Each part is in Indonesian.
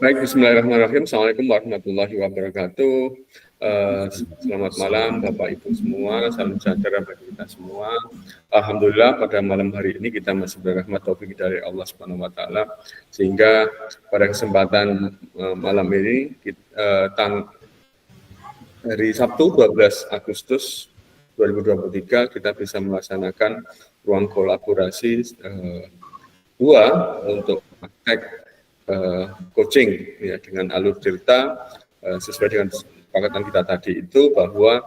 Baik, bismillahirrahmanirrahim. Assalamualaikum warahmatullahi wabarakatuh. Selamat malam Bapak Ibu semua, salam sejahtera bagi kita semua. Alhamdulillah pada malam hari ini kita masih berrahmat taufik dari Allah Subhanahu wa taala, sehingga pada kesempatan malam ini hari Sabtu 12 Agustus 2023 kita bisa melaksanakan ruang kolaborasi 2 untuk praktek coaching ya dengan Alur Tirta, sesuai dengan kesepakatan kita tadi itu bahwa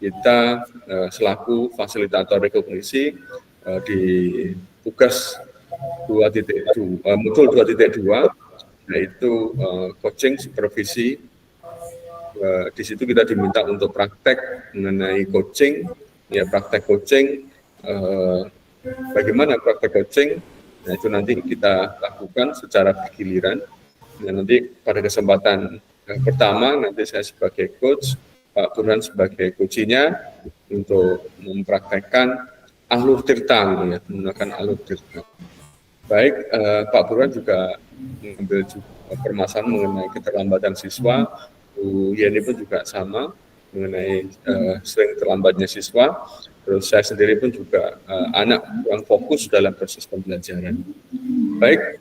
kita selaku fasilitator rekognisi di tugas 2.2 muncul 2.2 yaitu coaching supervisi. Di situ kita diminta untuk praktek mengenai coaching, ya praktek coaching, bagaimana praktek coaching. Nah, itu nanti kita lakukan secara bergiliran. Nah, nanti pada kesempatan pertama nanti saya sebagai coach, Pak Burhan sebagai coachnya untuk mempraktekkan Alur Tirta, gitu ya, menggunakan Alur Tirta. Baik, Pak Burhan juga mengambil permasalahan mengenai keterlambatan siswa. Bu Yeni pun juga sama mengenai sering terlambatnya siswa. Terus saya sendiri pun juga anak yang fokus dalam proses pembelajaran. Baik,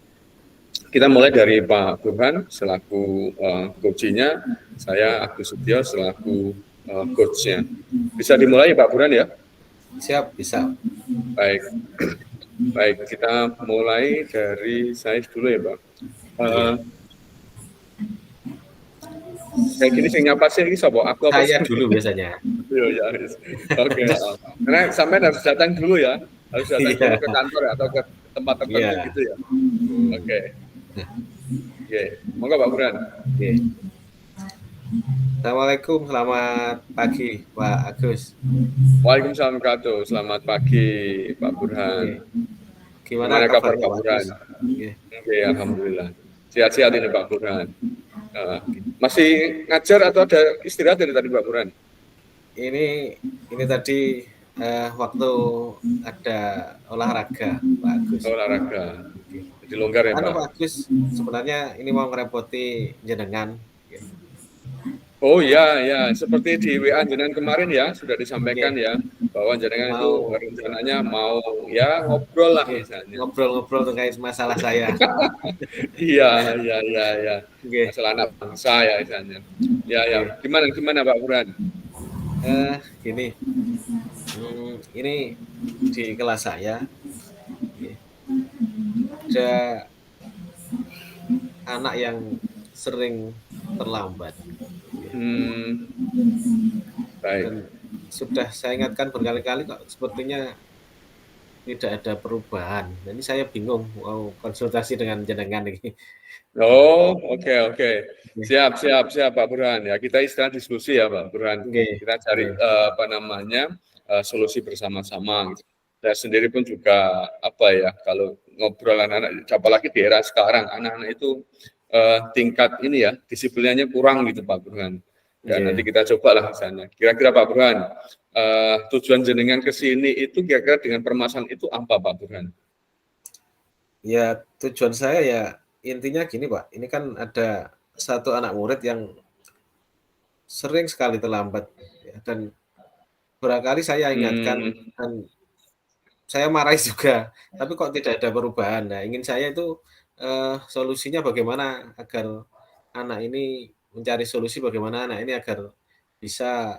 kita mulai dari Pak Burhan selaku coachnya, saya Agus Sutio selaku coachnya. Bisa dimulai Pak Burhan ya? Siap, bisa. Baik, baik kita mulai dari saya dulu ya Pak. Kayak gini sih nyapa sih ini sobo aku apa saya dulu biasanya. Iya, oke. Karena sampai harus datang dulu ya, harus datang dulu ke kantor atau ke tempat tertentu gitu ya. Oke. Oke, monggo Pak Burhan. Oke. Assalamualaikum, selamat pagi Pak Agus. Waalaikumsalam warahmatullahi wabarakatuh. Selamat pagi Pak Burhan. Gimana kabar Pak Burhan? Oke, alhamdulillah. Sehat-sehat ini Pak Burhan. Masih ngajar atau ada istirahat dari tadi Pak Burhan? Ini tadi waktu ada olahraga Pak Agus. Olahraga. Jadi longgar ya Pak? Pak Agus, sebenarnya ini mau ngerepoti jenengan. Oh ya, seperti di WA jenengan kemarin ya sudah disampaikan ya bahwa jenengan itu rencananya mau ya ngobrol lah misalnya. Ngobrol terkait masalah saya. Iya. Masalah anak bangsa ya misalnya. Ya. Gimana Pak Burhan? Gini, ini di kelas saya ada anak yang sering terlambat. Baik. Dan sudah saya ingatkan berkali-kali kok sepertinya tidak ada perubahan. Jadi saya bingung mau konsultasi dengan jenengan ini. Oh, oke. Siap Pak Burhan ya. Kita istirahat diskusi ya Pak Burhan. Kita cari solusi bersama-sama. Saya sendiri pun juga kalau ngobrol anak-anak, apalagi di era sekarang anak-anak itu tingkat ini ya disiplinnya kurang gitu Pak Burhan. Dan nanti kita cobalah ke sana. Kira-kira Pak Burhan, tujuan jenengan ke sini itu kira-kira dengan permasalahan itu apa Pak Burhan? Ya, tujuan saya ya intinya gini Pak, ini kan ada satu anak murid yang sering sekali terlambat ya, dan barangkali saya ingatkan dan saya marahi juga, tapi kok tidak ada perubahan. Nah, ingin saya itu solusinya bagaimana agar anak ini mencari solusi bagaimana anak ini agar bisa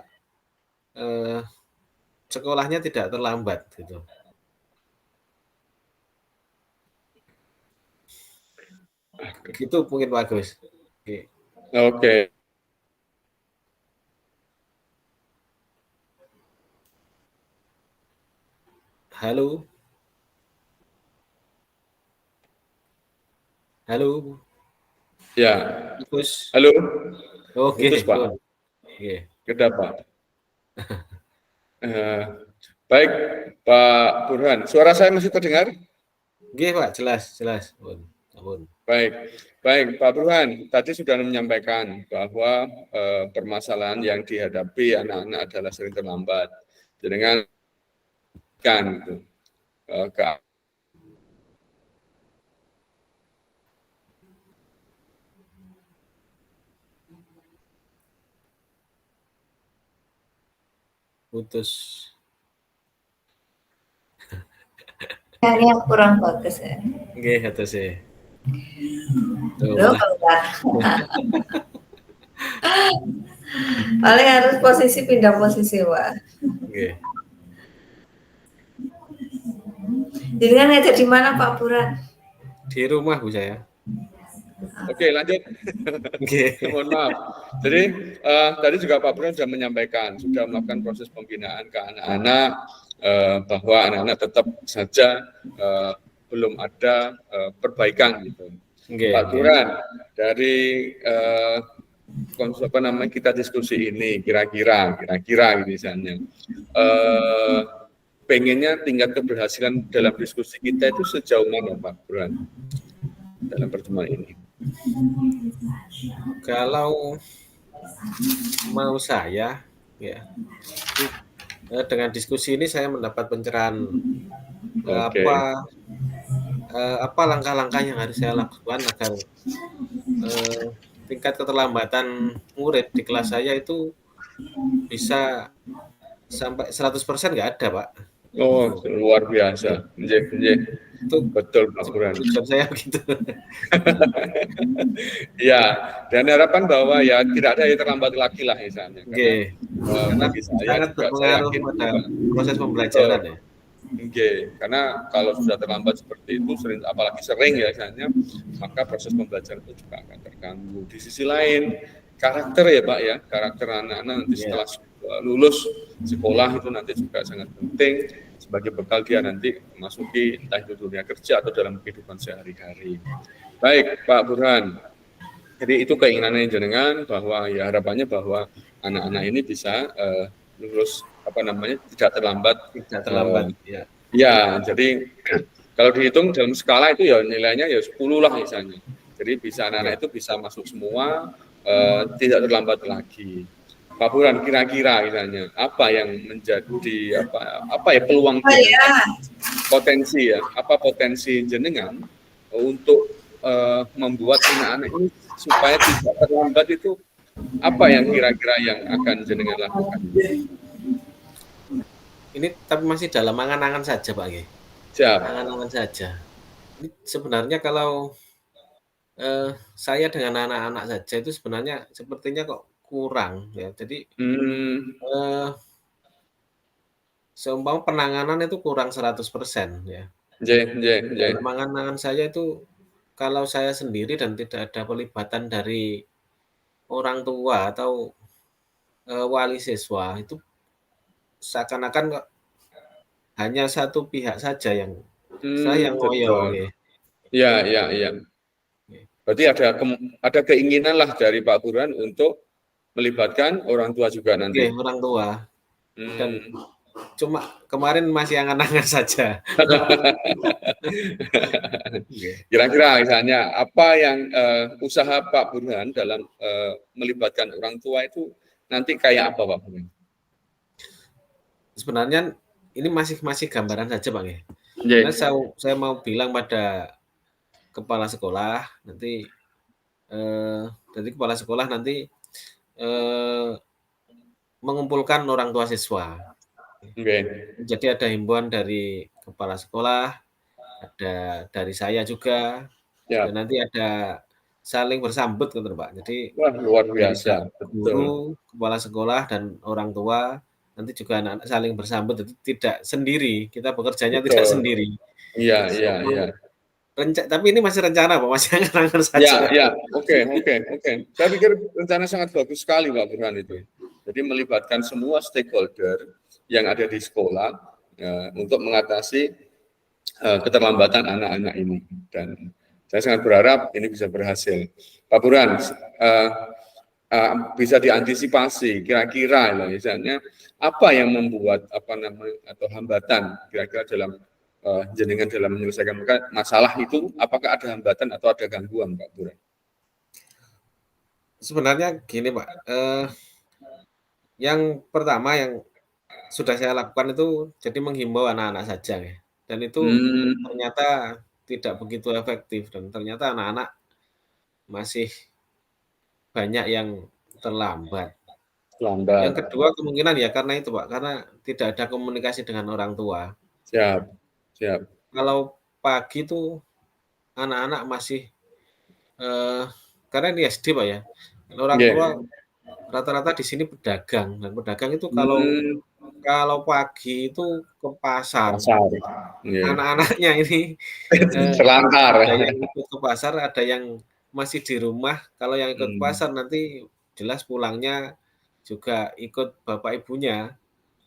sekolahnya tidak terlambat gitu. Gitu mungkin Pak Agus. Oke. Halo. Ya. Putus. Halo. Oke. Putus Pak. Sudah Pak. Baik Pak Burhan, suara saya masih terdengar? Oke Pak, jelas. Baik Pak Burhan, tadi sudah menyampaikan bahwa permasalahan yang dihadapi anak-anak adalah sering terlambat. Dengan putus. Kayaknya kurang bagus ya. Nggih, atus e. Tuh Loh, malah keluar. Paling harus pindah posisi, Pak. nggih. Jenengan ngajar di mana, Pak Buran? Di rumah Bu saya. Oke, lanjut. Nggih. Mohon maaf. Jadi tadi juga Pak Buran sudah menyampaikan, sudah melakukan proses pembinaan ke anak-anak bahwa anak-anak tetap saja belum ada perbaikan gitu. Nggih, Pak nggih. Buran, dari apa namanya kita diskusi ini kira-kira gitu misalnya pengennya tingkat keberhasilan dalam diskusi kita itu sejauh mana Pak Buran dalam pertemuan ini? Kalau mau saya ya dengan diskusi ini saya mendapat pencerahan Oke. apa langkah-langkah yang harus saya lakukan agar tingkat keterlambatan murid di kelas saya itu bisa sampai 100% nggak ada, Pak. Oh, luar biasa. Itu Betul Pak Buran. tujuan saya begitu. Ya, dan harapan bahwa ya tidak ada yang terlambat lagi lah misalnya. Oke. Karena Bagi saya sangat juga, saya berpengaruh yakin pada juga. proses pembelajaran ya. Oke, karena kalau sudah terlambat seperti itu, apalagi sering ya misalnya, maka proses pembelajaran itu juga akan terganggu. Di sisi lain, karakter ya Pak ya, karakter anak-anak nanti setelah lulus sekolah itu nanti juga sangat penting sebagai bekal dia nanti memasuki entah itu dunia kerja atau dalam kehidupan sehari-hari. Baik Pak Burhan, jadi itu keinginannya jenengan bahwa ya harapannya bahwa anak-anak ini bisa lulus apa namanya tidak terlambat. Ya. Ya, jadi kalau dihitung dalam skala itu ya nilainya ya 10 lah misalnya. Jadi bisa anak-anak itu bisa masuk semua, tidak terlambat lagi. Pak Buran, kira-kira misalnya apa yang menjadi apa ya peluang jenengan, potensi ya, apa potensi jenengan untuk membuat anak-anak ini supaya tidak terlambat itu apa yang kira-kira yang akan jenengan lakukan? Ini tapi masih dalam angan-angan saja Pak G. Siap. Angan-angan saja. Ini sebenarnya kalau saya dengan anak-anak saja itu sebenarnya sepertinya kok kurang ya. Jadi seumpama penanganan itu kurang 100% ya. Dalam angan-angan saya itu kalau saya sendiri dan tidak ada pelibatan dari orang tua atau wali siswa itu seakan-akan hanya satu pihak saja yang saya ngoyo. Iya. Berarti ada keinginan lah dari Pak Burhan untuk melibatkan orang tua juga nanti. Oke, orang tua. Dan cuma kemarin masih angan-angan saja. Kira-kira misalnya apa yang usaha Pak Burhan dalam melibatkan orang tua itu nanti kayak apa Pak Burhan? Sebenarnya ini masih gambaran saja Bang ya. Karena saya mau bilang pada kepala sekolah nanti dari kepala sekolah nanti mengumpulkan orang tua siswa. Jadi ada himbauan dari kepala sekolah, ada dari saya juga, dan nanti ada saling bersambut gitu Pak. Jadi luar biasa, guru, kepala sekolah dan orang tua nanti juga anak-anak saling bersambut, jadi tidak sendiri. Kita bekerjanya tidak sendiri. Iya. Tapi ini masih rencana Pak, masih angan-angan saja. Ya, oke. Saya pikir rencana sangat bagus sekali Pak Burhan itu. Jadi melibatkan semua stakeholder yang ada di sekolah untuk mengatasi keterlambatan anak-anak ini. Dan saya sangat berharap ini bisa berhasil. Pak Burhan, bisa diantisipasi kira-kira misalnya apa yang membuat atau hambatan kira-kira dalam jenengan dalam menyelesaikan masalah itu, apakah ada hambatan atau ada gangguan Pak Burhan? Sebenarnya gini Pak, yang pertama yang sudah saya lakukan itu jadi menghimbau anak-anak saja ya, dan itu ternyata tidak begitu efektif dan ternyata anak-anak masih banyak yang terlambat. lambat. Yang kedua kemungkinan ya karena itu Pak, karena tidak ada komunikasi dengan orang tua. Siap, siap. Kalau pagi tuh anak-anak masih karena ini SD Pak ya, orang Nggih. tua rata-rata di sini pedagang dan pedagang itu Hmm, kalau pagi itu ke pasar, pasar. Nggih. anak-anaknya ini Terlantar. ada yang ikut ke pasar, ada yang masih di rumah. Kalau yang ikut ke pasar nanti jelas pulangnya juga ikut bapak ibunya.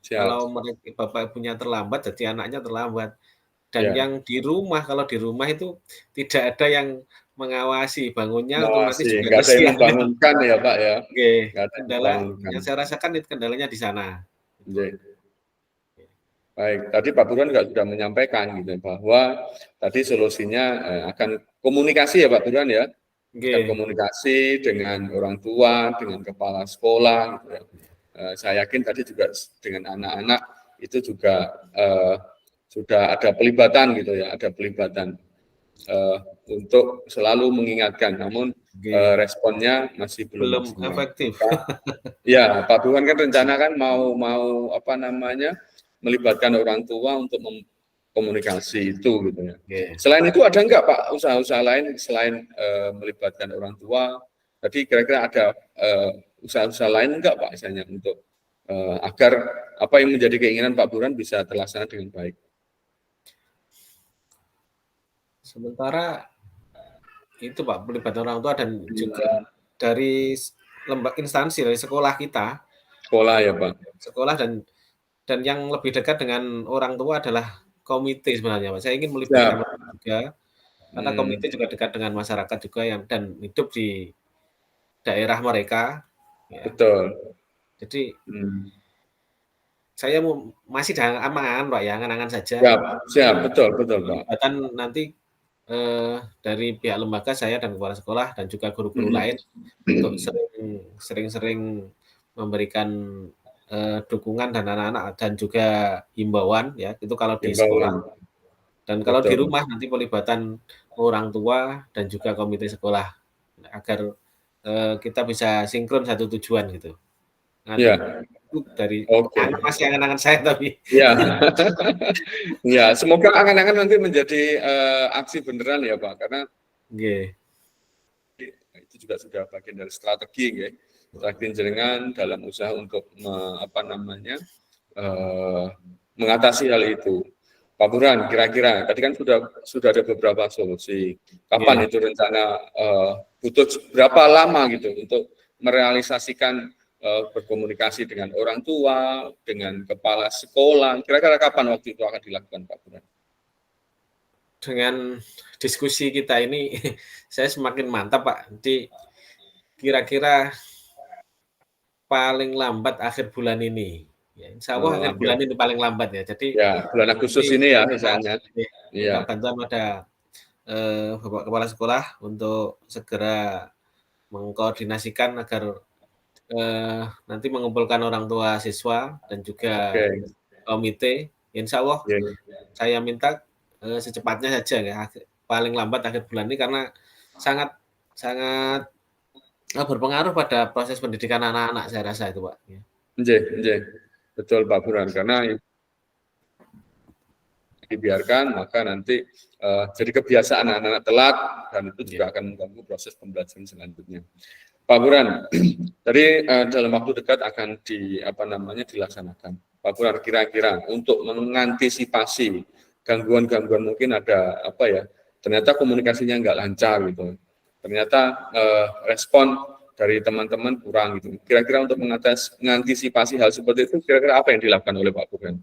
Siap. Kalau bapak ibunya terlambat, jadi anaknya terlambat. Dan Ya, yang di rumah, kalau di rumah itu tidak ada yang mengawasi, bangunnya otomatis masih juga nggak ada yang kesian. membangunkan ya Pak ya, Oke, nggak ada yang kendala membangunkan. yang saya rasakan itu kendalanya di sana. Nggih. Baik, tadi Pak Burhan juga sudah menyampaikan gitu bahwa tadi solusinya akan komunikasi ya Pak Burhan ya, akan Oke, komunikasi dengan orang tua, dengan kepala sekolah gitu ya. Saya yakin tadi juga dengan anak-anak itu juga sudah ada pelibatan gitu ya, ada pelibatan untuk selalu mengingatkan, namun oke. responnya masih belum Belum maksimal. efektif. Ya, Pak Burhan kan rencana kan mau apa namanya melibatkan orang tua untuk komunikasi itu gitu ya. Oke. Selain itu ada enggak Pak usaha-usaha lain selain melibatkan orang tua? Tadi kira-kira ada usaha-usaha lain enggak Pak misalnya untuk agar apa yang menjadi keinginan Pak Burhan bisa terlaksana dengan baik? Sementara itu Pak, pelibatan orang tua dan juga dari instansi, dari sekolah kita, Sekolah ya Pak. sekolah dan yang lebih dekat dengan orang tua adalah komite sebenarnya Pak. Saya ingin Siap. melibatkan mereka juga, karena komite juga dekat dengan masyarakat juga dan hidup di daerah mereka, ya. Betul. Jadi Hmm. saya masih dalam angan-angan Pak ya, angan-angan saja. Siap, siap, betul, betul Pak. Pelibatan nanti dari pihak lembaga saya dan kepala sekolah dan juga guru-guru lain untuk sering-sering memberikan dukungan dan anak-anak dan juga himbauan ya, itu kalau di sekolah. Himbauan. Dan kalau di Betul. rumah nanti pelibatan orang tua dan juga komite sekolah agar kita bisa sinkron satu tujuan gitu. Ya, Itu dari oke. masih angan-angan saya tapi. Ya, ya, semoga angan-angan nanti menjadi aksi beneran ya Pak, karena Nggih. itu juga sudah bagian dari strategi ya. Strategi jenengan dalam usaha untuk apa namanya mengatasi hal itu. Pak Burhan, kira-kira tadi kan sudah ada beberapa solusi. Kapan Nggih. itu rencana butuh berapa lama gitu untuk merealisasikan berkomunikasi dengan orang tua, dengan kepala sekolah. Kira-kira kapan waktu itu akan dilakukan, Pak Burhan? Dengan diskusi kita ini saya semakin mantap Pak. Jadi kira-kira paling lambat akhir bulan ini. Ya, insya Allah akhir bulan ini paling lambat ya. Jadi ya, bulan Agustus ini ya misalnya. Minta bantuan pada Bapak Kepala Sekolah untuk segera mengkoordinasikan agar nanti mengumpulkan orang tua siswa dan juga komite. Insya Allah saya minta secepatnya saja ya, paling lambat akhir bulan ini karena sangat berpengaruh pada proses pendidikan anak-anak saya rasa itu Pak. Betul Pak Burhan, karena dibiarkan maka nanti jadi kebiasaan anak-anak telat dan itu juga akan mengganggu proses pembelajaran selanjutnya. Pak Burhan, tadi dalam waktu dekat akan dilaksanakan. Pak Burhan, kira-kira untuk mengantisipasi gangguan-gangguan mungkin ada ternyata komunikasinya nggak lancar gitu, ternyata respon dari teman-teman kurang gitu. Kira-kira untuk mengantisipasi hal seperti itu, kira-kira apa yang dilakukan oleh Pak Burhan?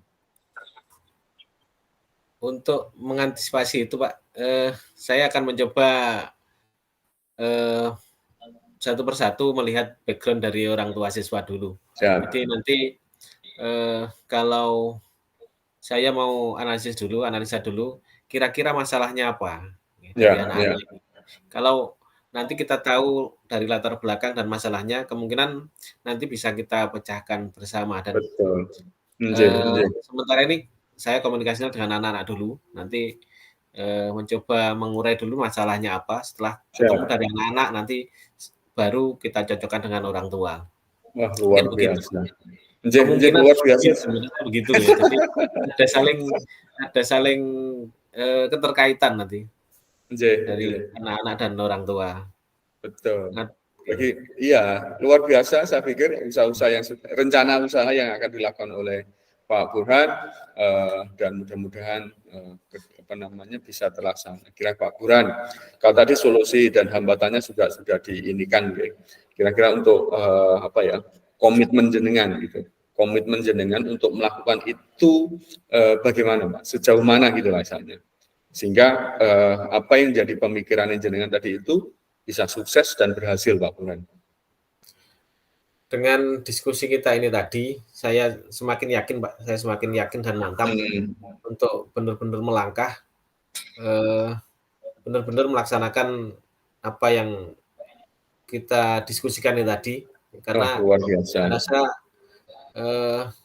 Untuk mengantisipasi itu Pak, saya akan mencoba satu persatu melihat background dari orang tua siswa dulu. Jadi nanti kalau saya mau analisa dulu, kira-kira masalahnya apa dari anak-anak ini. Kalau nanti kita tahu dari latar belakang dan masalahnya, kemungkinan nanti bisa kita pecahkan bersama. Dan sementara ini saya komunikasinya dengan anak-anak dulu, nanti mencoba mengurai dulu masalahnya apa, setelah ketemu dari anak-anak nanti baru kita cocokkan dengan orang tua. Wah, luar Mungkin begitu. biasa. Nggih, Kemungkinan luar biasa. sebenarnya begitu ya. Jadi ada saling keterkaitan nanti Nggih, dari nggih. anak-anak dan orang tua. Betul. Nah, Bagi iya, luar biasa saya pikir usaha-usaha yang rencana usaha yang akan dilakukan oleh Pak Burhan dan mudah-mudahan bisa terlaksana. Kira Pak Burhan, kalau tadi solusi dan hambatannya sudah diinikan, kira-kira untuk komitmen jenengan gitu, komitmen jenengan untuk melakukan itu bagaimana Pak? Sejauh mana gitu rasanya? Sehingga apa yang jadi pemikiran jenengan tadi itu bisa sukses dan berhasil Pak Burhan. dengan diskusi kita ini tadi, saya semakin yakin dan mantap untuk benar-benar melangkah, benar-benar melaksanakan apa yang kita diskusikan ini tadi, karena luar biasa. saya rasa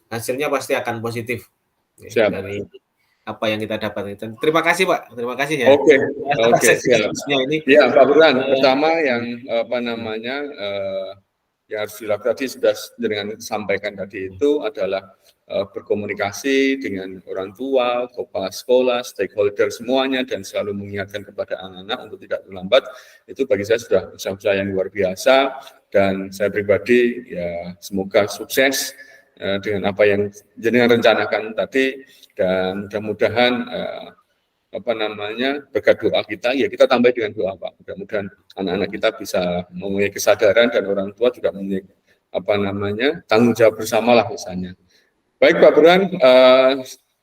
hasilnya pasti akan positif dari apa yang kita dapatkan. Terima kasih Pak, terima kasih ya. Oke, siap. Ini. Ya Pak Burhan, pertama yang yang harus dilakukan tadi sudah dengan sampaikan tadi itu adalah berkomunikasi dengan orang tua, kepala sekolah, stakeholder semuanya dan selalu mengingatkan kepada anak-anak untuk tidak terlambat. Itu bagi saya sudah usaha yang luar biasa dan saya pribadi ya semoga sukses dengan apa yang jenengan rencanakan tadi dan mudah-mudahan berkat doa kita, ya kita tambah dengan doa Pak. Mudah-mudahan anak-anak kita bisa mempunyai kesadaran dan orang tua juga mempunyai tanggung jawab bersama lah misalnya. Baik Pak Burhan,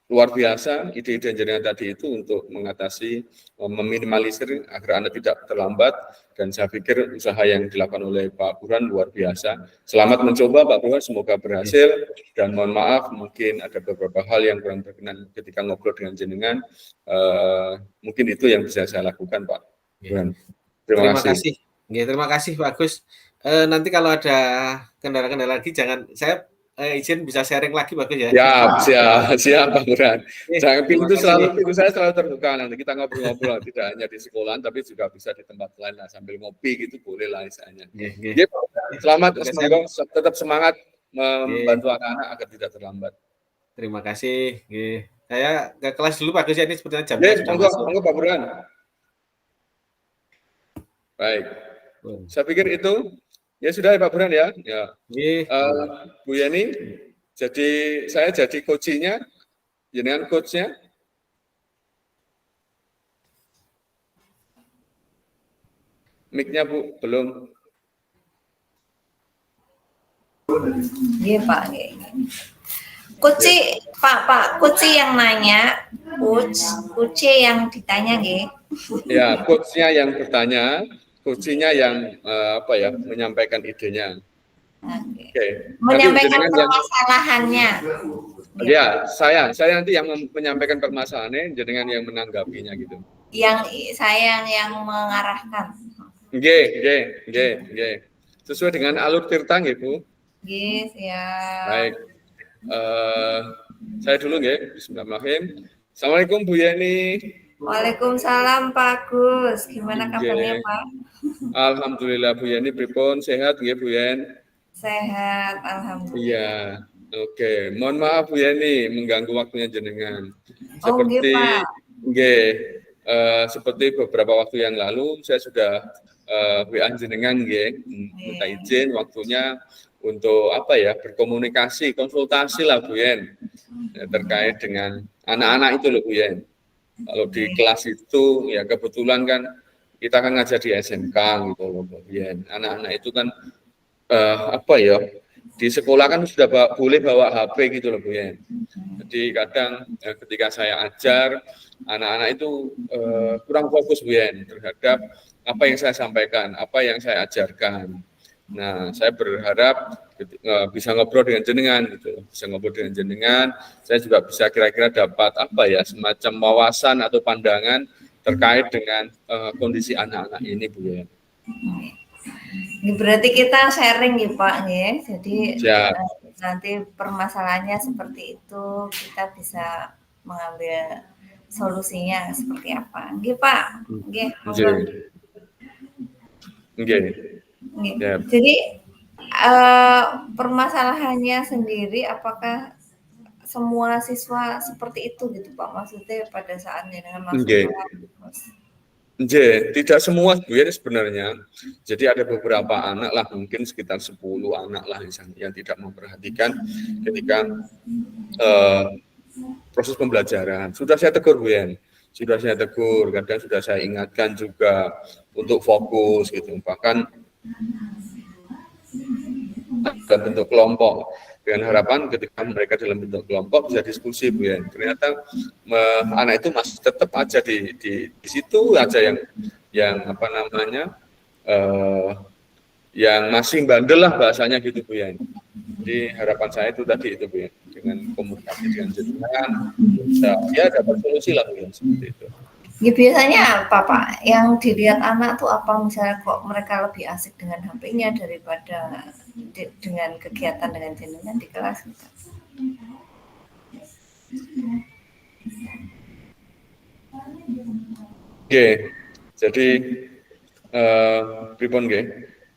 luar biasa ide-ide jenengan tadi itu untuk mengatasi, meminimalisir agar Anda tidak terlambat dan saya pikir usaha yang dilakukan oleh Pak Burhan luar biasa. Selamat mencoba Pak Burhan, semoga berhasil dan mohon maaf mungkin ada beberapa hal yang kurang berkenan ketika ngobrol dengan jenengan. Mungkin itu yang bisa saya lakukan Pak Burhan. Terima kasih. Terima kasih Pak Agus. Nanti kalau ada kendala-kendala lagi jangan saya izin bisa sharing lagi bagus ya. Siap Pak Burhan. Pintu saya selalu terbuka, nanti kita ngobrol-ngobrol tidak hanya di sekolahan tapi juga bisa di tempat lain lah sambil ngopi gitu boleh lah misalnya. Selamat, semoga tetap semangat membantu anak-anak agar tidak terlambat. Terima kasih. Saya ke kelas dulu Pak Gus ya, ini sepertinya jamnya sudah masuk. Monggo Pak Burhan. Baik. Saya pikir itu ya sudah ya Pak Burhan ya. Bu Yeni, saya jadi coachnya, jenengan coachnya. Mic-nya Bu, belum. Iya Pak. Kuci, Pak, Kuci yang nanya, Kuci yang ditanya nggih. Ya, coachnya yang bertanya, coachnya yang menyampaikan idenya. Menyampaikan permasalahannya. Ya, saya nanti yang menyampaikan permasalahannya, jenengan yang menanggapinya gitu. Yang saya yang mengarahkan. Nggih. Sesuai dengan alur tirta nggih, Bu. Nggih, siap. Baik. Saya dulu nggih, bismillahirrahmanirrahim. Assalamualaikum Bu Yeni. Waalaikumsalam Pak Gus. Gimana kabarnya Pak? Alhamdulillah Bu Yeni pripun sehat nggih Bu Yen? Sehat, alhamdulillah. Iya. Oke, mohon maaf Bu Yeni mengganggu waktunya jenengan. Seperti beberapa waktu yang lalu saya sudah WA jenengan minta izin waktunya untuk berkomunikasi, konsultasi lah Bu Yen terkait dengan anak-anak itu loh Bu Yen. Kalau di kelas itu ya kebetulan kan kita kan ngajar di SMK gitu loh Bu Yen. Anak-anak itu kan di sekolah kan sudah boleh bawa HP gitu loh Bu Yen. Jadi kadang ketika saya ajar anak-anak itu kurang fokus Bu Yen terhadap apa yang saya sampaikan, apa yang saya ajarkan. Nah, saya berharap bisa ngobrol dengan jenengan gitu, bisa ngobrol dengan jenengan. Saya juga bisa kira-kira dapat semacam wawasan atau pandangan terkait dengan kondisi anak-anak ini Bu Yen. Berarti kita sharing nih Pak ya. Jadi nanti permasalahannya seperti itu kita bisa mengambil solusinya seperti apa. Nggih Pak. Nggih. Nggih. Jadi permasalahannya sendiri apakah semua siswa seperti itu gitu Pak? Maksudnya pada saat jenengan masuk kelas. Tidak semua Bu ya sebenarnya. Jadi ada beberapa anak lah, mungkin sekitar 10 anak lah yang tidak memperhatikan ketika proses pembelajaran. Sudah saya tegur Bu ya. Sudah saya tegur, kadang sudah saya ingatkan juga untuk fokus gitu. Bahkan dalam bentuk kelompok, dengan harapan ketika mereka dalam bentuk kelompok bisa diskusi Bu ya. Ternyata anak itu masih tetap aja di situ aja yang apa namanya yang masih bandel lah bahasanya gitu Bu ya. Jadi harapan saya itu tadi itu Bu ya, dengan komunikasi dengan jenengan bisa ya dapat solusi lah Bu ya, seperti itu. Ya, biasanya apa Pak? Yang dilihat anak tuh apa, misalnya kok mereka lebih asik dengan HP-nya daripada dengan kegiatan dengan jenengan di kelas gitu. Oke, jadi pripun nggih,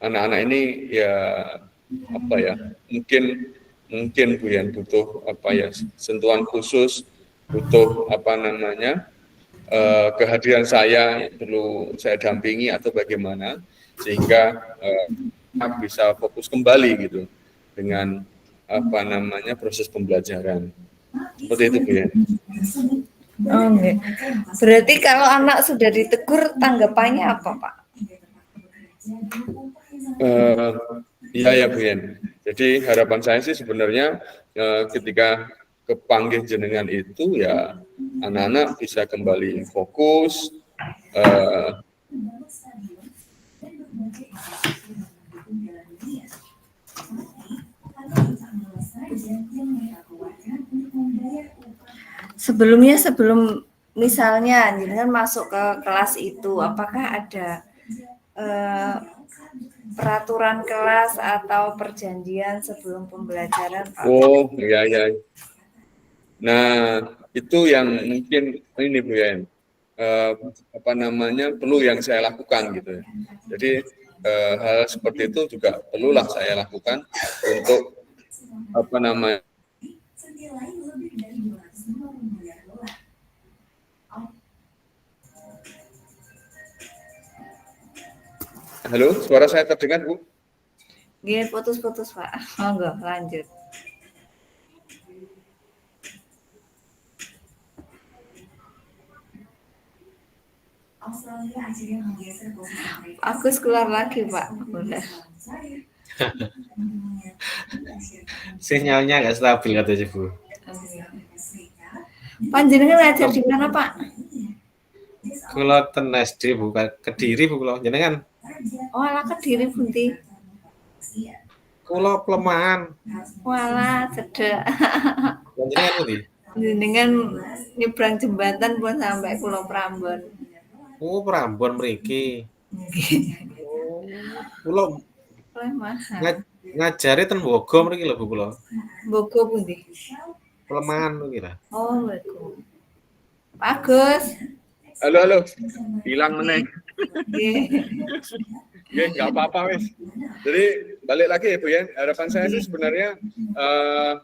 anak-anak ini ya apa ya, mungkin Bu ya butuh apa ya sentuhan khusus, butuh apa namanya kehadiran saya perlu saya dampingi atau bagaimana sehingga bisa fokus kembali gitu dengan apa namanya proses pembelajaran seperti itu Bu ya. Oke. Berarti kalau anak sudah ditegur tanggapannya apa Pak? Iya ya Bu Yen. Jadi harapan saya sih sebenarnya ketika kepanggil jenengan itu ya anak-anak bisa kembali fokus. Sebelum misalnya jenengan masuk ke kelas itu, apakah ada peraturan kelas atau perjanjian sebelum pembelajaran Pak? Oh iya ya. Nah itu yang mungkin ini Bu Yen, apa namanya perlu yang saya lakukan gitu. Jadi hal seperti itu juga perlulah saya lakukan untuk apa namanya. Halo, suara saya terdengar Bu? Gini putus-putus Pak. Monggo lanjut. Agus keluar lagi Pak. Udah. Sinyalnya nggak stabil katanya Bu. Panjenengan ngajar di mana Pak? Kalau ten SD bukan Kediri Bu kalau jenengan. Oh ala Kediri Bunti. Kalau pelemahan. Wala cedek. Jenengan Bunti. Jenengan nyebrang jembatan pun sampai Pulau Prambon. Oh Prambon mriki. Pulau ngajari ten Bogo mriki lho Bu kula. Bogo pundi? Pelemahan mriki lah. Oh, Bogo. Pak Agus. Halo, hilang meneh. Nggih. Nggak apa-apa wes. Jadi balik lagi ya Bu ya. Harapan saya sih sebenarnya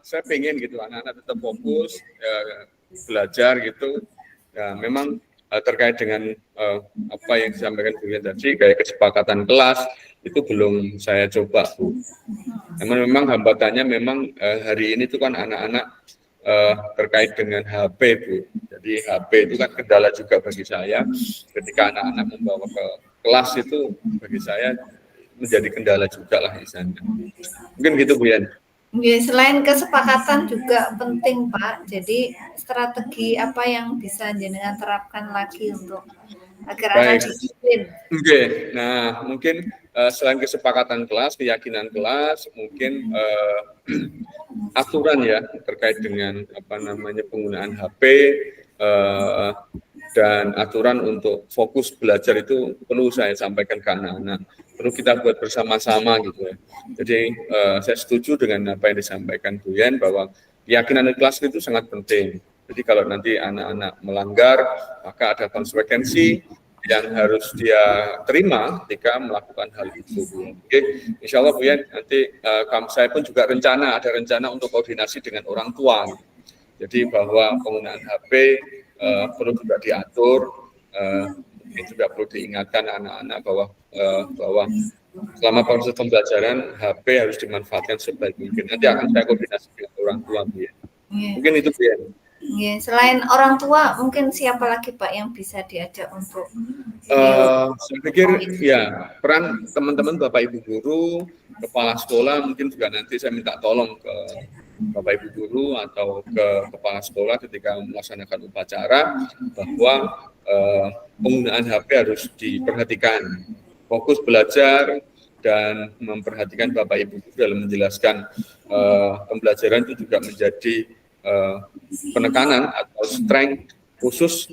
saya pengen gitu anak-anak tetap fokus belajar gitu. Ya, memang terkait dengan apa yang disampaikan Bu Yen tadi kayak kesepakatan kelas itu belum saya coba Bu. Memang hambatannya memang hari ini tuh kan anak-anak terkait dengan HP Bu. Jadi HP itu kan kendala juga bagi saya ketika anak-anak membawa ke kelas itu bagi saya menjadi kendala juga lah misalnya. Mungkin gitu Bu Yen. Ya, selain kesepakatan juga penting Pak. Jadi strategi apa yang bisa jenengan terapkan lagi untuk agar anak disiplin? Oke. Nah mungkin selain kesepakatan kelas, keyakinan kelas, mungkin aturan ya terkait dengan apa namanya penggunaan HP dan aturan untuk fokus belajar itu perlu saya sampaikan ke anak-anak. Perlu kita buat bersama-sama gitu ya. Jadi saya setuju dengan apa yang disampaikan Bu Yen bahwa keyakinan kelas itu sangat penting. Jadi kalau nanti anak-anak melanggar maka ada konsekuensi yang harus dia terima ketika melakukan hal itu. Oke, insya Allah Bu Yen, nanti saya pun juga ada rencana untuk koordinasi dengan orang tua. Jadi bahwa penggunaan HP perlu juga diatur, mungkin juga perlu diingatkan anak-anak bahwa selama proses pembelajaran HP harus dimanfaatkan sebaik mungkin. Nanti akan saya koordinasi dengan orang tua Bu Yen. Mungkin itu Bu Yen. Ya, selain orang tua, mungkin siapa lagi Pak yang bisa diajak untuk? Saya pikir ya peran teman-teman Bapak Ibu guru, kepala sekolah mungkin juga nanti saya minta tolong ke Bapak Ibu guru atau ke kepala sekolah ketika melaksanakan upacara bahwa penggunaan HP harus diperhatikan, fokus belajar dan memperhatikan Bapak Ibu guru dalam menjelaskan pembelajaran itu juga menjadi penekanan atau strength khusus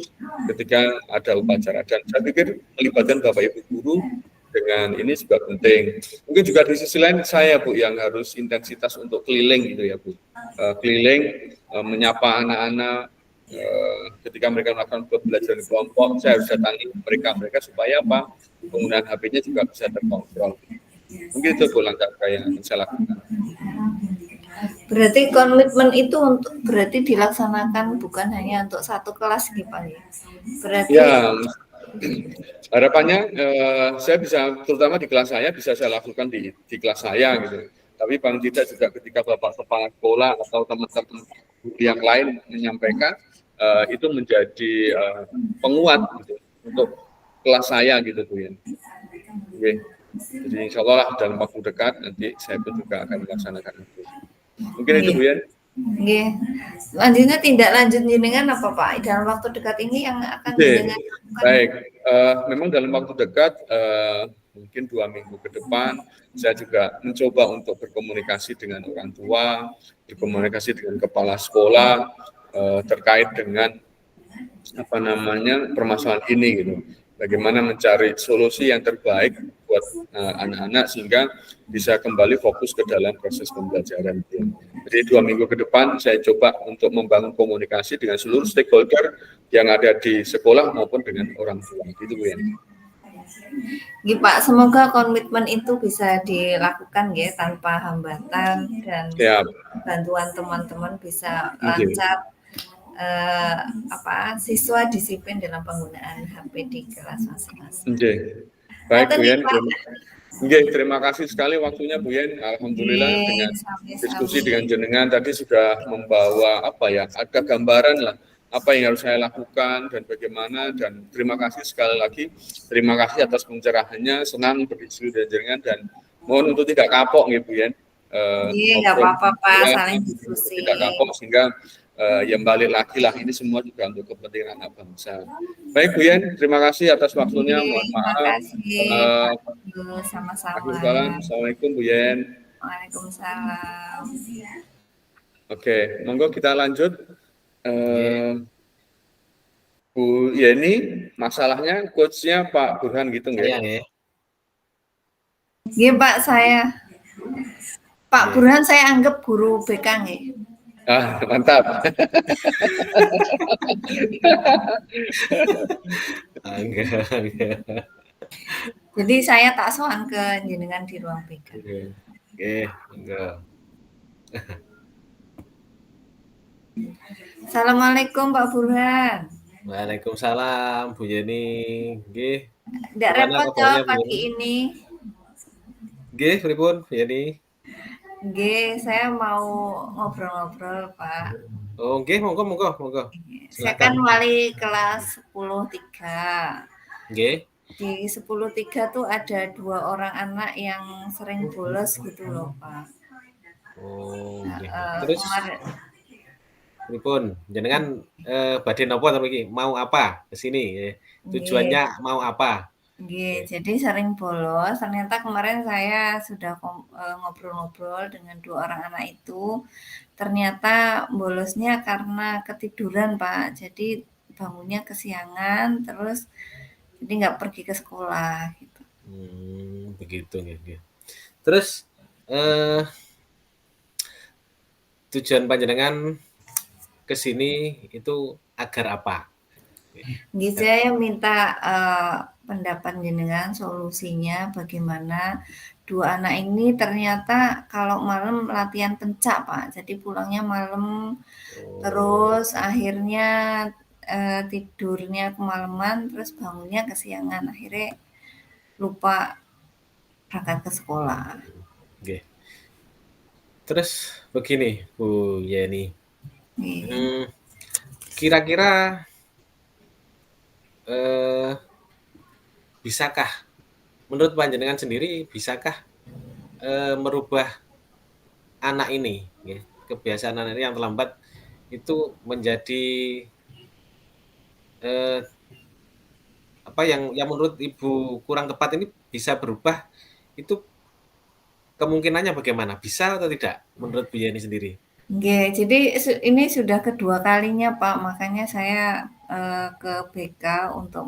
ketika ada upacara, dan saya pikir melibatkan Bapak Ibu guru dengan ini juga penting. Mungkin juga di sisi lain saya Bu yang harus intensitas untuk keliling gitu ya Bu, keliling menyapa anak-anak ketika mereka melakukan pembelajaran kelompok. Saya harus datangi mereka supaya apa, penggunaan HP-nya juga bisa terkontrol. Mungkin itu Bu langkah yang saya lakukan. Berarti komitmen itu berarti dilaksanakan bukan hanya untuk satu kelas gitu Pak ya? Berarti ya, harapannya saya bisa, terutama di kelas saya bisa saya lakukan di kelas saya gitu. Tapi paling tidak juga ketika Bapak Kepala Sekolah atau teman-teman yang lain menyampaikan, itu menjadi penguat gitu untuk kelas saya gitu Bu ya. Oke. Jadi insya Allah dalam waktu dekat nanti saya pun juga akan melaksanakan itu. Mungkin itu Bu Yen. Nggih. Lanjutnya tindak lanjut jenengan apa Pak? Dalam waktu dekat ini yang akan jenengan lakukan? Baik, memang dalam waktu dekat mungkin 2 minggu ke depan saya juga mencoba untuk berkomunikasi dengan orang tua, berkomunikasi dengan kepala sekolah terkait dengan permasalahan ini gitu. Bagaimana mencari solusi yang terbaik buat anak-anak sehingga bisa kembali fokus ke dalam proses pembelajaran. Jadi 2 minggu ke depan saya coba untuk membangun komunikasi dengan seluruh stakeholder yang ada di sekolah maupun dengan orang tua. Gitu Bu ya. Gih, Pak, semoga komitmen itu bisa dilakukan ya tanpa hambatan dan bantuan teman-teman bisa lancar. Siswa disiplin dalam penggunaan HP di kelas masing-masing. Baik Bu Yen. Terima kasih sekali waktunya Bu Yen. Alhamdulillah dengan diskusi dengan jenengan tadi sudah membawa ada gambaran lah apa yang harus saya lakukan dan bagaimana, dan terima kasih sekali lagi. Terima kasih atas pencerahannya, senang berdiskusi dengan jenengan dan mohon untuk tidak kapok nih Bu Yen. Nggak apa-apa Pak, saling diskusi. Tidak kapok sehingga yang balik lagi lah, ini semua juga untuk kepentingan anak bangsa. Baik Bu Yen, terima kasih atas waktunya. Mohon maaf. Terima kasih. Sama-sama. Assalamualaikum Bu Yen. Waalaikumsalam. Oke, monggo kita lanjut. Bu Yeni, masalahnya coachnya Pak Burhan gitu nggak? Iya Pak, saya Pak Burhan saya anggap guru BK nggih. Mantap. Jadi saya tak soan ke jenengan di ruang BK. Enggak. Assalamualaikum Pak Burhan. Waalaikumsalam Bu Yeni. Nggih. Nggak repot ya pagi ini. Nggih, pripun Bu Yeni? Nggih, saya mau ngobrol-ngobrol, Pak. Oh, nggih, monggo. Saya kan wali kelas 10-3. Nggih. Di 10-3 tuh ada 2 orang anak yang sering bolos gitu loh, Pak. Oh, nggih. Terus pripun? Jenengan badhe napa ta iki? Mau apa ke sini? Tujuannya mau apa? Nggih, jadi sering bolos. Ternyata kemarin saya sudah ngobrol-ngobrol dengan 2 orang anak itu. Ternyata bolosnya karena ketiduran, Pak. Jadi bangunnya kesiangan, terus jadi nggak pergi ke sekolah gitu. Begitu nggih. Terus tujuan panjenengan ke sini itu agar apa? Nggih, Ya. saya minta, pendapat jenengan solusinya bagaimana dua anak ini ternyata kalau malam latihan pencak, Pak. Jadi pulangnya malam, Oh, terus akhirnya, tidurnya kemalaman, terus bangunnya kesiangan, akhirnya lupa berangkat ke sekolah. nggih. Terus begini, Bu Yeni, Nggih. mmm, kira-kira, eee, bisakah menurut panjenengan sendiri, bisakah, merubah anak ini, nggih, kebiasaan anak ini yang terlambat itu menjadi, eee, apa yang menurut Ibu kurang tepat ini bisa berubah, itu kemungkinannya bagaimana? Bisa atau tidak menurut Bu Yeni sendiri? Nggih, jadi ini sudah kedua kalinya, Pak, makanya saya, ke BK untuk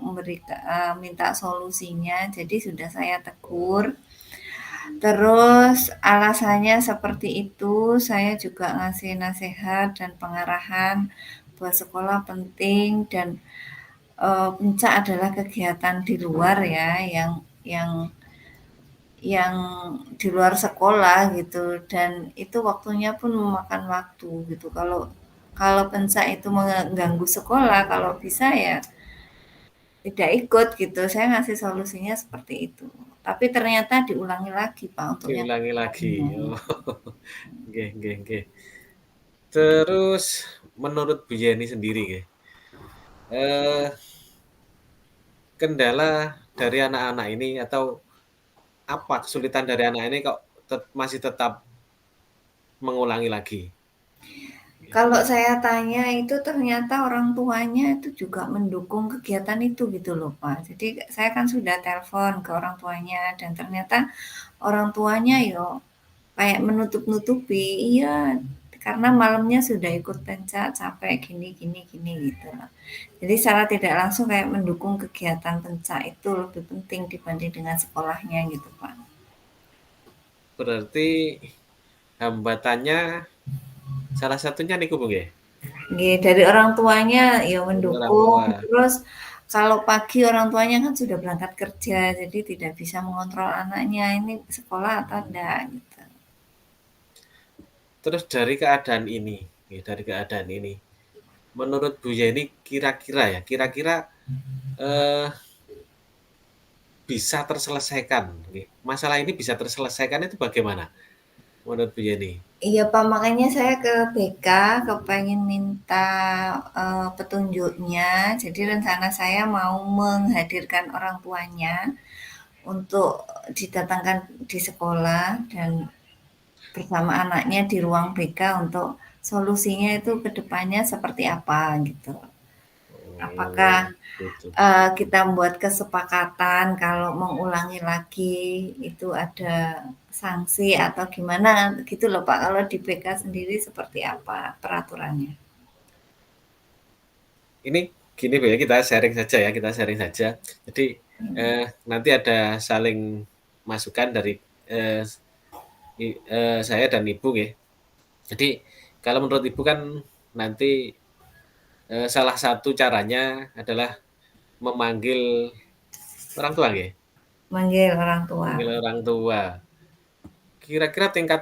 minta solusinya. Jadi sudah saya tegur, terus alasannya seperti itu, saya juga ngasih nasihat dan pengarahan buat sekolah penting dan, puncak adalah kegiatan di luar ya, yang yang di luar sekolah gitu dan itu waktunya pun memakan waktu gitu. Kalau kalau pensa itu mengganggu sekolah, kalau bisa ya tidak ikut gitu. Saya ngasih solusinya seperti itu. Tapi ternyata diulangi lagi Pak untuk yang Diulangi lagi, keduanya. oh, nggih nggih nggih. Terus menurut Bu Yeni sendiri nggih, eee, kendala dari anak-anak ini atau apa kesulitan dari anak ini kok masih tetap mengulangi lagi? Nggih. Kalau saya tanya itu ternyata orang tuanya itu juga mendukung kegiatan itu gitu loh Pak. Jadi saya kan sudah telepon ke orang tuanya dan ternyata orang tuanya yo kayak menutup-nutupi, "Iya, karena malamnya sudah ikut penca, capek gini gini gini," gitu loh. Jadi secara tidak langsung kayak mendukung kegiatan penca itu lebih penting dibanding dengan sekolahnya gitu, Pak. Berarti hambatannya salah satunya niku Bu nggih? Nggih, dari orang tuanya ya Dari orang mendukung, tua. terus kalau pagi orang tuanya kan sudah berangkat kerja, jadi tidak bisa mengontrol anaknya ini sekolah atau enggak gitu. Terus dari keadaan ini, nggih, dari keadaan ini, menurut Bu Yeni kira-kira ya, kira-kira, eee, bisa terselesaikan nggih, masalah ini bisa terselesaikan itu bagaimana menurut Bu Yeni? Iya Pak, makanya saya ke BK, kepengen minta, petunjuknya. Jadi rencana saya mau menghadirkan orang tuanya untuk didatangkan di sekolah dan bersama anaknya di ruang BK untuk solusinya itu ke depannya seperti apa gitu. Apakah, Oh, gitu. kita membuat kesepakatan kalau mengulangi lagi itu ada sanksi atau gimana gitu loh Pak, kalau di BK sendiri seperti apa peraturannya? Ini gini Bu ya, kita sharing saja ya, kita sharing saja. Jadi, nanti ada saling masukan dari, eee, saya dan Ibu nggih. Jadi kalau menurut Ibu kan nanti, salah satu caranya adalah memanggil orang tua nggih? Manggil orang tua. Memanggil orang tua. Kira-kira tingkat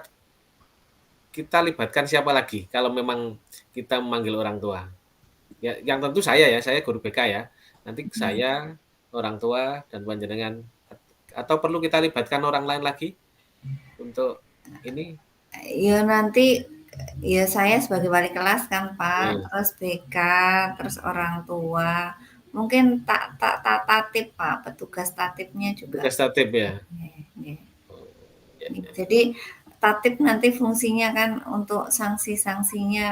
kita libatkan siapa lagi kalau memang kita memanggil orang tua? Ya yang tentu saya ya, saya guru BK ya. Nanti Mhm. saya, orang tua, dan panjenengan atau perlu kita libatkan orang lain lagi untuk ini? Ya nanti, ya saya sebagai wali kelas kan Pak, Nah, terus BK, terus orang tua, mungkin tak tak tak tatip Pak, petugas tatipnya juga. tugas tatip ya? Nggih nggih. Oh, ya ya. Jadi tatip nanti fungsinya kan untuk sanksi-sanksinya,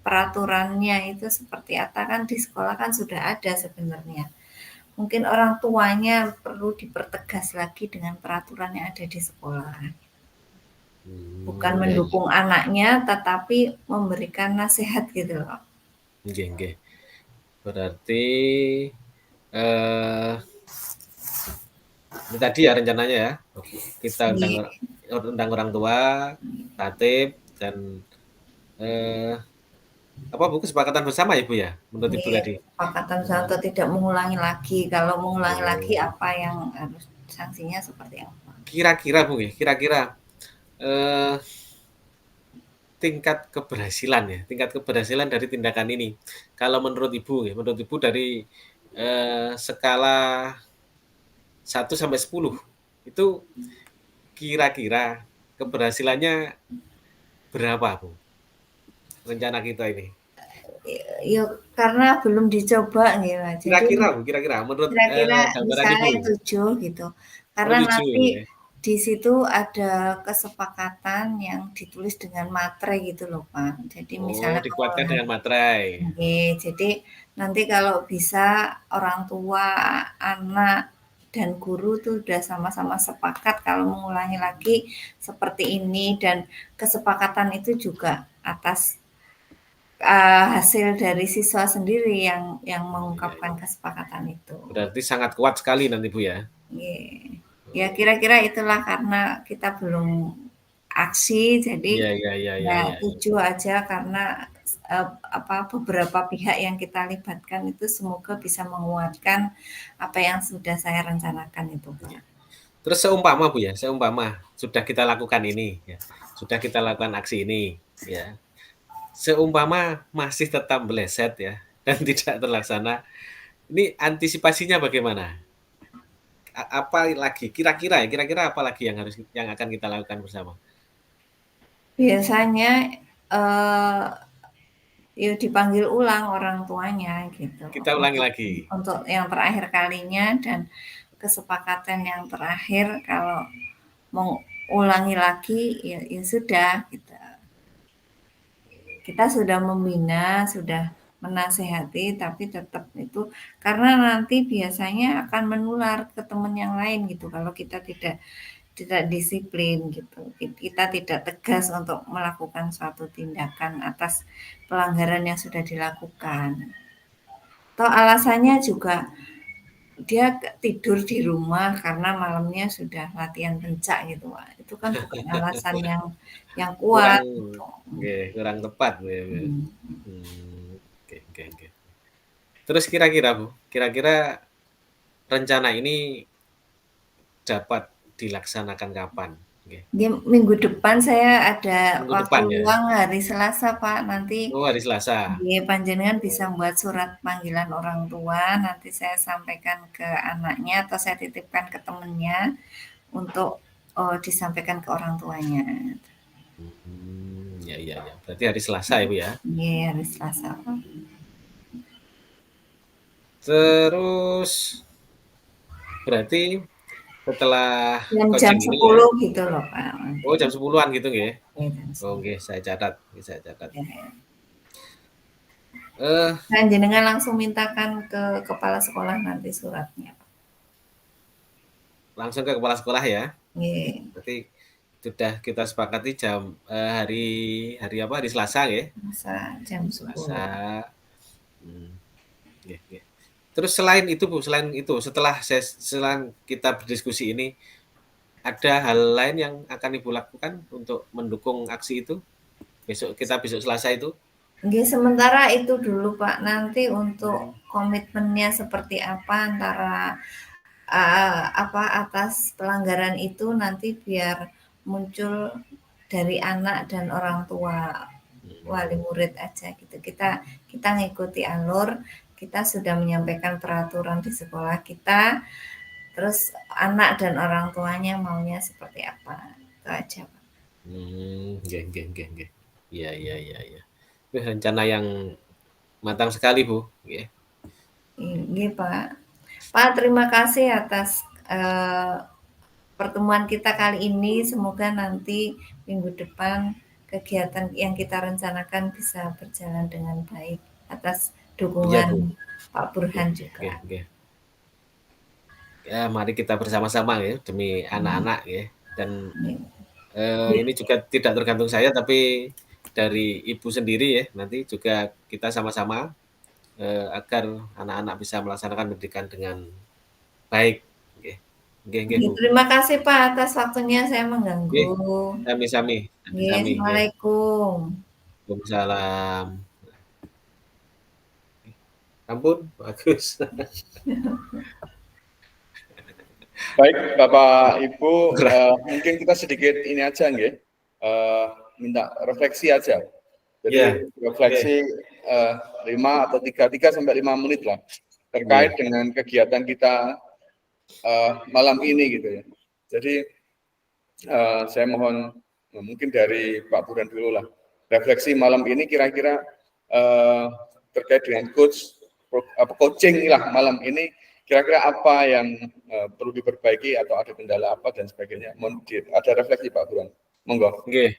peraturannya itu seperti apa kan di sekolah kan sudah ada sebenarnya. Mungkin orang tuanya perlu dipertegas lagi dengan peraturan yang ada di sekolah. Bukan Ya ya. mendukung anaknya, tetapi memberikan nasihat gitu loh. Nggih nggih. Berarti, eee, ini tadi ya rencananya ya, kita Nggih. undang orang tua, tatip, dan, eee, apa Bu, kesepakatan bersama ya Bu ya, menurut Ibu Nggih, tadi? kesepakatan untuk tidak mengulangi lagi. Kalau mengulangi lagi Oh, apa yang harus sanksinya seperti apa? kira-kira Bu ya, kira-kira, eee, tingkat keberhasilan dari tindakan ini, kalau menurut Ibu dari, skala 1 sampai 10 itu kira-kira keberhasilannya berapa Bu, rencana kita ini? Ya karena belum dicoba nggih, Mas. Jadi Kira-kira Bu, kira-kira menurut, kira-kira gambaran Ibu? misalnya 7 gitu. Oh Karena 7 nanti ya? di situ ada kesepakatan yang ditulis dengan materai gitu loh, Pak. Jadi Oh, misalnya dikuatkan pengulangan dengan materai. oke, jadi nanti kalau bisa orang tua, anak, dan guru tuh udah sama-sama sepakat kalau mengulangi lagi seperti ini dan kesepakatan itu juga atas hasil dari siswa sendiri yang Oh, iya mengungkapkan iya. kesepakatan itu. Berarti sangat kuat sekali nanti Bu ya? Iya. Ya Oh, kira-kira itulah karena kita belum aksi, jadi iya iya iya iya ya iya. 7 aja karena apa beberapa pihak yang kita libatkan itu semoga bisa menguatkan apa yang sudah saya rencanakan itu, Pak. Iya. Terus seumpama Bu ya, seumpama sudah kita lakukan ini ya, sudah kita lakukan aksi ini ya, seumpama masih tetap meleset ya dan tidak terlaksana, ini antisipasinya bagaimana? Apa lagi kira-kira ya, kira-kira apa lagi yang akan kita lakukan bersama? Biasanya eh, ya dipanggil ulang orang tuanya gitu Kita ulangi untuk lagi. untuk yang terakhir kalinya dan kesepakatan yang terakhir kalau mau ulangi lagi ya, ya sudah gitu. Kita sudah membina, sudah menasehati, tapi tetap itu karena nanti biasanya akan menular ke teman yang lain gitu kalau kita tidak disiplin gitu. Kita tidak tegas untuk melakukan suatu tindakan atas pelanggaran yang sudah dilakukan. Atau alasannya juga dia tidur di rumah karena malamnya sudah latihan pencak gitu, Pak. Itu kan bukan alasan yang Kurang kuat gitu. oke, kurang tepat Bu ya. Mhm. Oke oke oke. Terus kira-kira Bu, kira-kira rencana ini dapat dilaksanakan kapan? Oke. Dia minggu depan saya ada Minggu waktu depan ya? luang hari Selasa, Pak. Nanti Oh, hari Selasa. nggih, panjenengan bisa Oh, buat surat panggilan orang tua, nanti saya sampaikan ke anaknya atau saya titipkan ke temennya untuk, disampaikan ke orang tuanya. ya ya ya. Berarti hari Selasa ya, Bu, ya? Nggih, hari Selasa, Pak. Terus berarti setelah Jam-jam coaching ini ya 10 gitu loh, Pak, oh, nanti. jam 10-an gitu nggih? Iya, jam Oh, 10. nggih, saya catat saya catat. Ya. Eh, Panjenengan langsung mintakan ke kepala sekolah nanti suratnya, Pak. langsung ke kepala sekolah ya? Nggih, Berarti sudah kita sepakati hari hari apa, hari Selasa nggih? masa jam Hari 10. Selasa, mmm, nggih nggih. Terus selain itu Bu, selain itu setelah kita berdiskusi ini, ada hal lain yang akan Ibu lakukan untuk mendukung aksi itu? Besok Selasa itu? Nggih, sementara itu dulu, Pak. Nanti untuk Mmm, komitmennya seperti apa antara apa atas pelanggaran itu nanti biar muncul dari anak dan orang tua wali mhm, murid aja gitu. Kita kita ngikuti alur, kita sudah menyampaikan peraturan di sekolah kita, terus anak dan orang tuanya maunya seperti apa. Itu aja, Pak. nggih nggih nggih nggih. Iya iya iya iya. Wih, rencana yang matang sekali, Bu, nggih. Nggih, Pak. Pak, terima kasih atas pertemuan kita kali ini. Semoga nanti minggu depan kegiatan yang kita rencanakan bisa berjalan dengan baik atas Iya, dukungan Bu, Pak nggih Burhan nggih juga. nggih. Ya, mari kita bersama-sama ya demi Hmm, anak-anak ya, dan, Nggih, ini juga tidak tergantung saya, tapi dari Ibu sendiri ya, nanti juga kita sama-sama, agar anak-anak bisa melaksanakan pendidikan dengan baik, nggih. Nggih nggih, nggih, Bu. terima kasih Pak atas waktunya saya mengganggu. Nggih, sami-sami Nggih, sami-sami, nggih. Assalamualaikum. Waalaikumsalam. Ampun, bagus. Baik, Bapak Ibu, mungkin kita sedikit ini aja nggih. Minta refleksi aja. Jadi Ya, refleksi 5 atau 3 sampai 5 menit lah terkait dengan kegiatan kita malam ini gitu ya. Jadi saya mohon mungkin dari Pak Burhan dulu lah. Refleksi malam ini kira-kira terkait dengan coaching lah malam ini, kira-kira apa yang perlu diperbaiki atau ada kendala apa dan sebagainya. Ada refleksi Pak Burhan. Monggo. Oke.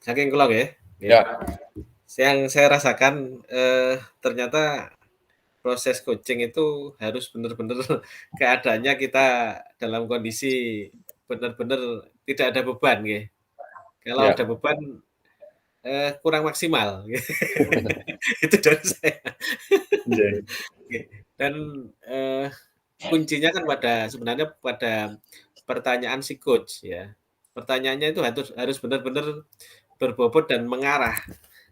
Saking kula nggih. Ya. Yang saya rasakan ternyata proses coaching itu harus benar-benar keadaannya kita dalam kondisi benar-benar tidak ada beban nggih. Kalau Ya. ada beban kurang maksimal. Itu dari saya. Dan kuncinya kan sebenarnya pada pertanyaan si coach ya. Pertanyaannya itu harus benar-benar berbobot dan mengarah.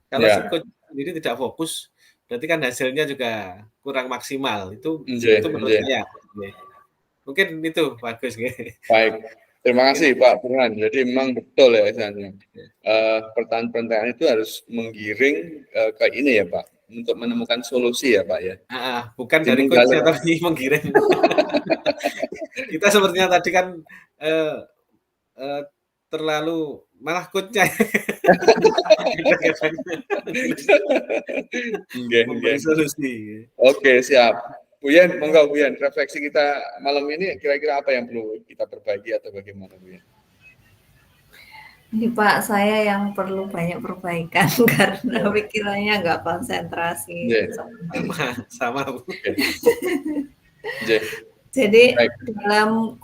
Kalau si coach sendiri tidak fokus, berarti kan hasilnya juga kurang maksimal. Itu menurut saya. Mungkin itu bagus. Baik. Terima kasih Pak Burhan. Jadi memang betul ya misalnya. Pertanyaan-pertanyaan itu harus menggiring ke ini ya Pak, untuk menemukan solusi ya Pak ya. Bukan dari coachnya tapi menggiring. Kita sepertinya tadi kan terlalu malah coachnya. Memberi solusi. Oke, siap. Bu Yen, monggo Bu Yen, refleksi kita malam ini kira-kira apa yang perlu kita perbaiki atau bagaimana Bu Yen? Ini Pak, saya yang perlu banyak perbaikan karena pikirannya nggak konsentrasi. Sama Bu. Jadi dalam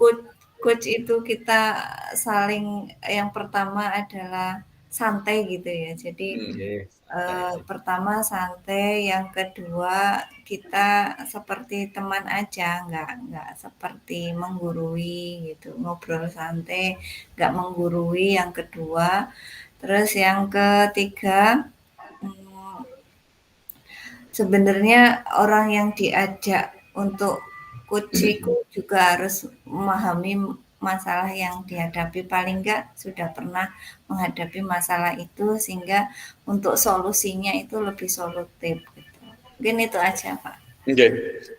coach itu kita saling, yang pertama adalah santai gitu ya. Jadi pertama santai, yang kedua kita seperti teman aja, nggak seperti menggurui gitu, ngobrol santai, nggak menggurui. Yang kedua, terus yang ketiga, sebenarnya orang yang diajak untuk coaching juga harus memahami masalah yang dihadapi, paling enggak sudah pernah menghadapi masalah itu sehingga untuk solusinya itu lebih solutif gitu. Mungkin itu aja Pak. Oke,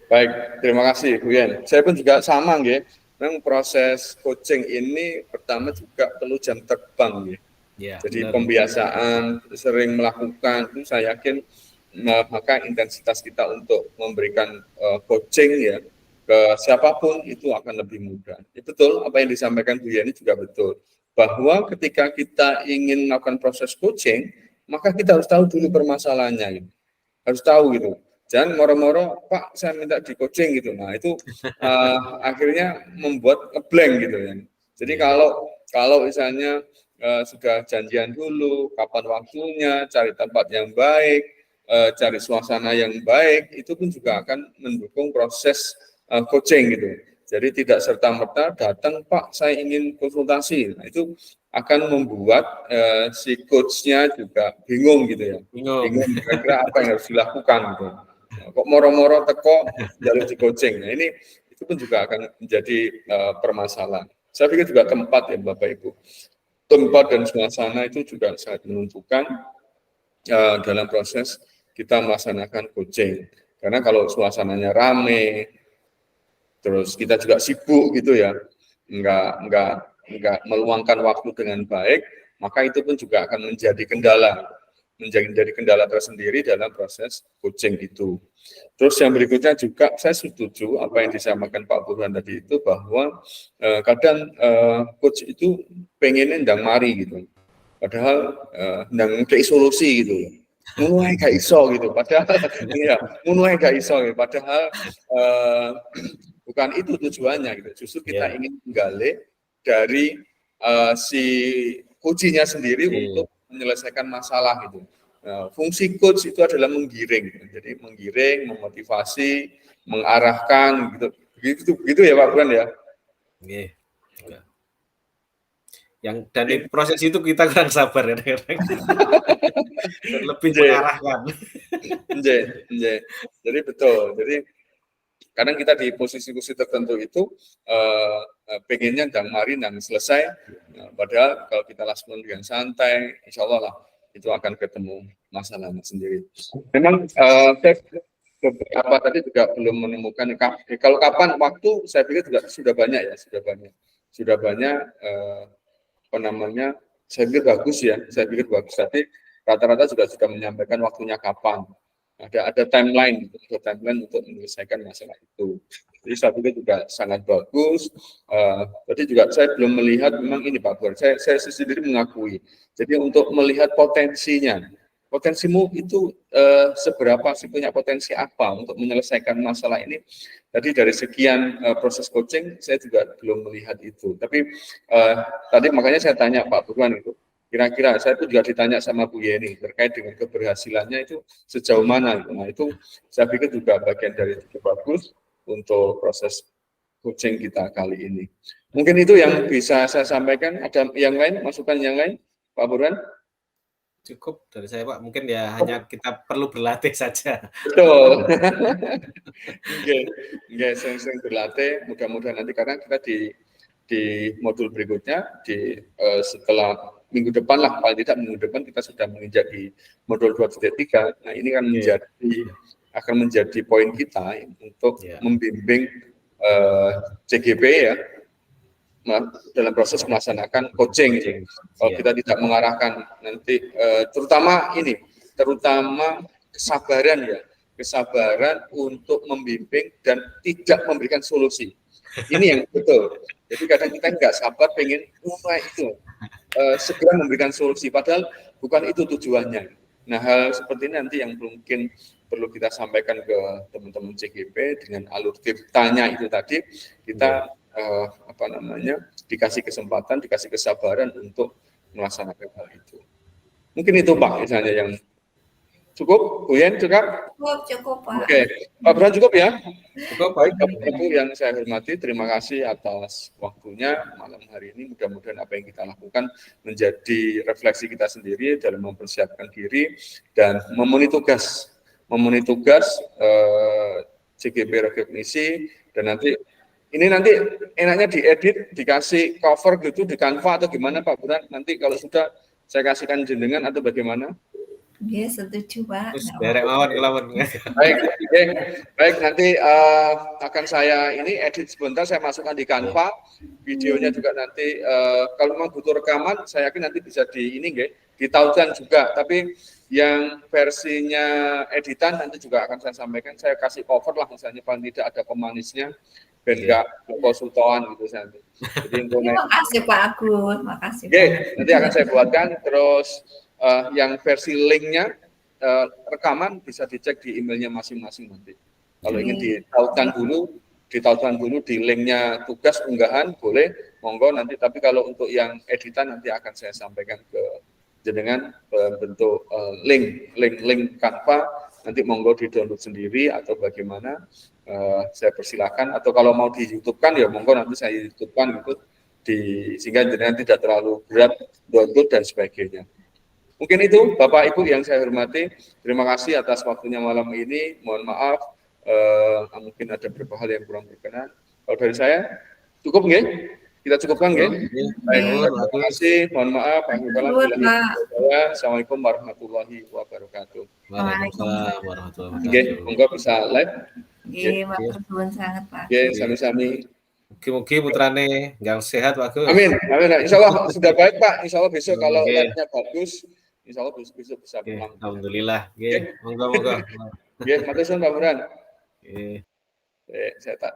baik, terima kasih Bu Yen. Saya pun juga sama nggih. Memang proses coaching ini pertama juga perlu jam terbang ya. Jadi pembiasaan, sering melakukan itu saya yakin maka intensitas kita untuk memberikan coaching ya ke siapapun itu akan lebih mudah. Betul, apa yang disampaikan Bu Yani juga betul. Bahwa ketika kita ingin melakukan proses coaching, maka kita harus tahu dulu permasalahannya. Gitu. Harus tahu gitu. Jangan moro-moro, Pak, saya minta di coaching gitu. Nah, itu akhirnya membuat ngeblank gitu ya. Jadi kalau misalnya sudah janjian dulu, kapan waktunya, cari tempat yang baik, cari suasana yang baik, itu pun juga akan mendukung proses coaching gitu. Jadi tidak serta-merta datang, Pak, saya ingin konsultasi. Nah, itu akan membuat si coach-nya juga bingung gitu ya. Bingung kira-kira apa yang harus dilakukan gitu. Nah, kok moro-moro teko jalur di coaching. Nah, ini itu pun juga akan menjadi permasalahan. Saya pikir juga tempat ya Bapak Ibu. Tempat dan suasana itu juga sangat menentukan dalam proses kita melaksanakan coaching. Karena kalau suasananya rame, terus kita juga sibuk gitu ya, enggak meluangkan waktu dengan baik, maka itu pun juga akan menjadi kendala tersendiri dalam proses coaching itu. Terus yang berikutnya juga saya setuju apa yang disampaikan Pak Burhan tadi itu, bahwa kadang coach itu pengennya ndang mari gitu, padahal ndang kayak solusi gitu. Mulai gak iso gitu, padahal gak iso gitu. Padahal bukan itu tujuannya gitu. Justru kita ingin menggali dari si coachnya sendiri untuk menyelesaikan masalah gitu. Fungsi coach itu adalah menggiring, gitu. Jadi menggiring, memotivasi, mengarahkan gitu ya Pak Burhan ya. Dan proses itu kita kurang sabar kadang-kadang. Lebih mengarahkan. Nggih, nggih. Jadi betul. Jadi kadang kita di posisi-posisi tertentu itu pengennya ndang mari ndang selesai, padahal kalau kita lakukan dengan santai, insya Allah lah itu akan ketemu masalahnya sendiri. Memang saya beberapa tadi juga belum menemukan kalau kapan waktu, saya pikir juga sudah banyak ya, sudah banyak apa namanya, saya pikir bagus ya, tapi rata-rata juga sudah menyampaikan waktunya kapan. Ada timeline untuk menyelesaikan masalah itu. Jadi saya pikir juga sangat bagus. Tadi juga saya belum melihat memang ini Pak Bur. Saya sendiri mengakui. Jadi untuk melihat potensimu itu seberapa sih, punya potensi apa untuk menyelesaikan masalah ini. Tadi dari sekian proses coaching saya juga belum melihat itu. Tapi tadi makanya saya tanya Pak Burwan itu. Kira-kira saya itu juga ditanya sama Bu Yeni terkait dengan keberhasilannya itu sejauh mana. Nah itu saya pikir juga bagian dari cukup bagus untuk proses coaching kita kali ini. Mungkin itu yang bisa saya sampaikan. Ada yang lain, masukan yang lain, Pak Burhan? Cukup dari saya Pak, mungkin ya hanya kita perlu berlatih saja. Betul. Oke, sering-sering berlatih. Mudah-mudahan nanti karena kita di modul berikutnya setelah minggu depan lah, paling tidak minggu depan kita sudah menginjak di modul 2.3. Nah ini kan akan menjadi poin kita untuk membimbing CGP ya dalam proses melaksanakan coaching. Kalau kita tidak mengarahkan nanti terutama kesabaran untuk membimbing dan tidak memberikan solusi. Ini yang betul. Jadi kadang kita nggak sabar pengen itu segera memberikan solusi, padahal bukan itu tujuannya. Nah, hal seperti ini nanti yang mungkin perlu kita sampaikan ke teman-teman CGP dengan alur tanya itu tadi, kita dikasih kesempatan, dikasih kesabaran untuk melaksanakan hal itu. Mungkin itu Pak, misalnya yang cukup, Bu Yen cukup? Cukup Pak. Oke, Pak Bran cukup ya? Cukup Baik, Bapak-Ibu yang saya hormati, terima kasih atas waktunya malam hari ini. Mudah-mudahan apa yang kita lakukan menjadi refleksi kita sendiri dalam mempersiapkan diri dan memenuhi tugas CGP rekognisi, dan nanti enaknya diedit, dikasih cover gitu di Canva atau gimana Pak Bran? Nanti kalau sudah saya kasihkan jenengan atau bagaimana? Iya, setuju Pak. Derek mawon kelawan. Baik, nanti akan saya ini edit sebentar, saya masukkan di Canva, videonya juga nanti kalau memang butuh rekaman, saya yakin nanti bisa ditautan juga, tapi yang versinya editan nanti juga akan saya sampaikan, saya kasih cover lah misalnya, paling tidak ada pemanisnya, biar enggak konsultan gitu nanti. Jadi terima kasih Pak Agus, makasih. Nanti akan saya buatkan, terus yang versi linknya rekaman bisa dicek di emailnya masing-masing nanti. Kalau ingin ditautkan dulu di linknya tugas unggahan boleh, monggo nanti. Tapi kalau untuk yang editan nanti akan saya sampaikan ke jenengan bentuk link Canva, nanti monggo di-download sendiri atau bagaimana, saya persilakan. Atau kalau mau di YouTube-kan ya monggo nanti saya YouTube-kan gitu, sehingga jenengan tidak terlalu berat download dan sebagainya. Mungkin itu Bapak Ibu yang saya hormati, terima kasih atas waktunya malam ini. Mohon maaf mungkin ada beberapa hal yang kurang berkenan. Kalau dari saya cukup nggih? Kita cukupkan nggih? Baik, terima kasih. Mohon maaf. Assalamualaikum warahmatullahi wabarakatuh. Waalaikumsalam warahmatullahi wabarakatuh. Nggih, monggo bisa live. Nggih, matur sangat Pak. Nggih, sami-sami. Mugi-mugi putrane yang sehat Pak Gus. Amin. Insya Allah sudah baik Pak. Insya Allah besok kalau live-nya bagus, insya Allah besok bisa pulang. Alhamdulillah. Monggo. Matur suwun Pak Burhan. Saya tak.